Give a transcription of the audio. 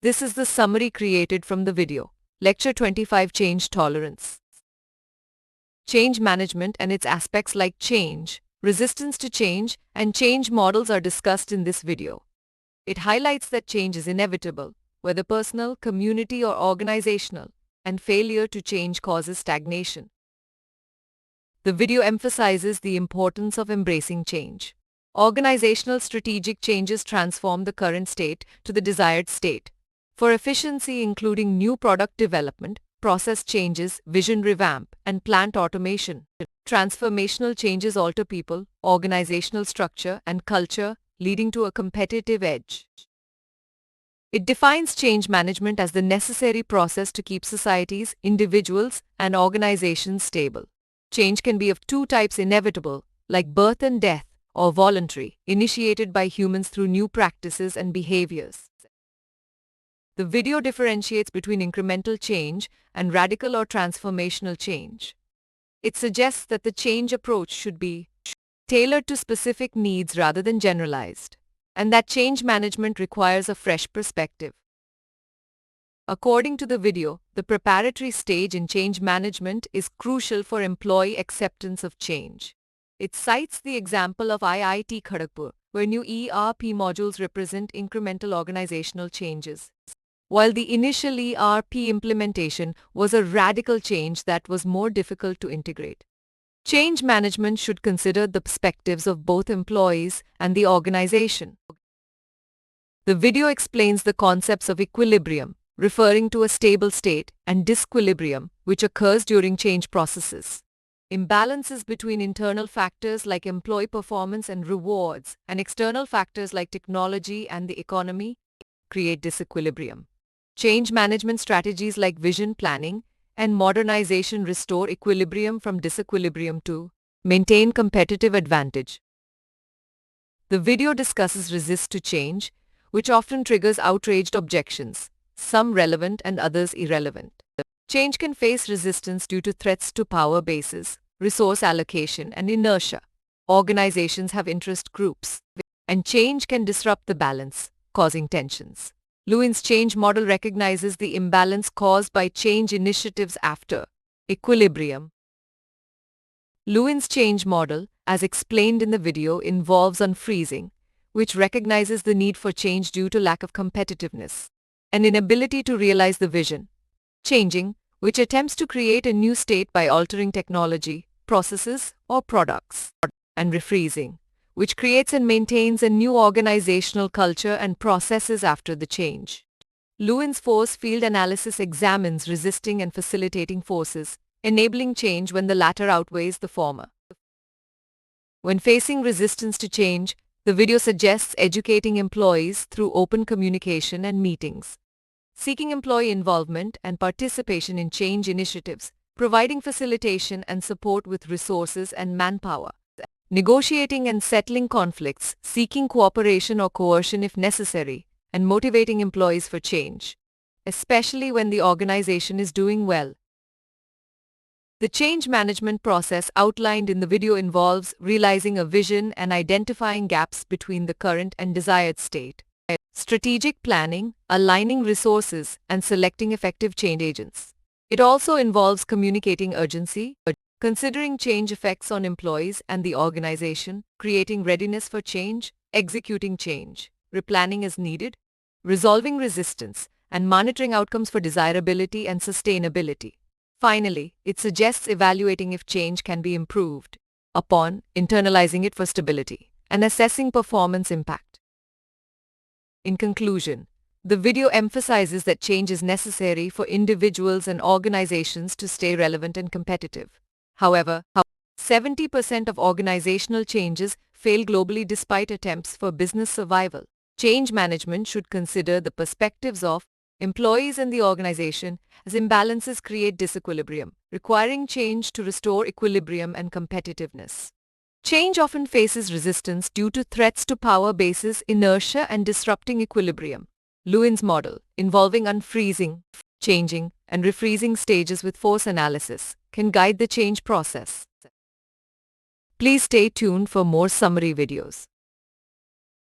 This is the summary created from the video. Lecture 25, Change Tolerance. Change management and its aspects like change, resistance to change, and change models are discussed in this video. It highlights that change is inevitable, whether personal, community, or organizational, and failure to change causes stagnation. The video emphasizes the importance of embracing change. Organizational strategic changes transform the current state to the desired state. For efficiency, including new product development, process changes, vision revamp, and plant automation. Transformational changes alter people, organizational structure, and culture, leading to a competitive edge. It defines change management as the necessary process to keep societies, individuals, and organizations stable. Change can be of two types: inevitable, like birth and death, or voluntary, initiated by humans through new practices and behaviors. The video differentiates between incremental change and radical or transformational change. It suggests that the change approach should be tailored to specific needs rather than generalized, and that change management requires a fresh perspective. According to the video, the preparatory stage in change management is crucial for employee acceptance of change. It cites the example of IIT Kharagpur, where new ERP modules represent incremental organizational changes, while the initial ERP implementation was a radical change that was more difficult to integrate. Change management should consider the perspectives of both employees and the organization. The video explains the concepts of equilibrium, referring to a stable state, and disequilibrium, which occurs during change processes. Imbalances between internal factors like employee performance and rewards and external factors like technology and the economy create disequilibrium. Change management strategies like vision planning and modernization restore equilibrium from disequilibrium to maintain competitive advantage. The video discusses resist to change, which often triggers outraged objections, some relevant and others irrelevant. Change can face resistance due to threats to power bases, resource allocation, and inertia. Organizations have interest groups, and change can disrupt the balance, causing tensions. Lewin's change model recognizes the imbalance caused by change initiatives after equilibrium. Lewin's change model, as explained in the video, involves unfreezing, which recognizes the need for change due to lack of competitiveness, an inability to realize the vision. Changing, which attempts to create a new state by altering technology, processes, or products. And refreezing, which creates and maintains a new organizational culture and processes after the change. Lewin's force field analysis examines resisting and facilitating forces, enabling change when the latter outweighs the former. When facing resistance to change, the video suggests educating employees through open communication and meetings, seeking employee involvement and participation in change initiatives, providing facilitation and support with resources and manpower, negotiating and settling conflicts, seeking cooperation or coercion if necessary, and motivating employees for change, especially when the organization is doing well. The change management process outlined in the video involves realizing a vision and identifying gaps between the current and desired state, strategic planning, aligning resources, and selecting effective change agents. It also involves communicating urgency, considering change effects on employees and the organization, creating readiness for change, executing change, replanning as needed, resolving resistance, and monitoring outcomes for desirability and sustainability. Finally, it suggests evaluating if change can be improved upon, internalizing it for stability, and assessing performance impact. In conclusion, the video emphasizes that change is necessary for individuals and organizations to stay relevant and competitive. However, 70% of organizational changes fail globally despite attempts for business survival. Change management should consider the perspectives of employees and the organization, as imbalances create disequilibrium, requiring change to restore equilibrium and competitiveness. Change often faces resistance due to threats to power bases, inertia, and disrupting equilibrium. Lewin's model, involving unfreezing, changing, and refreezing stages with force analysis, can guide the change process. Please stay tuned for more summary videos.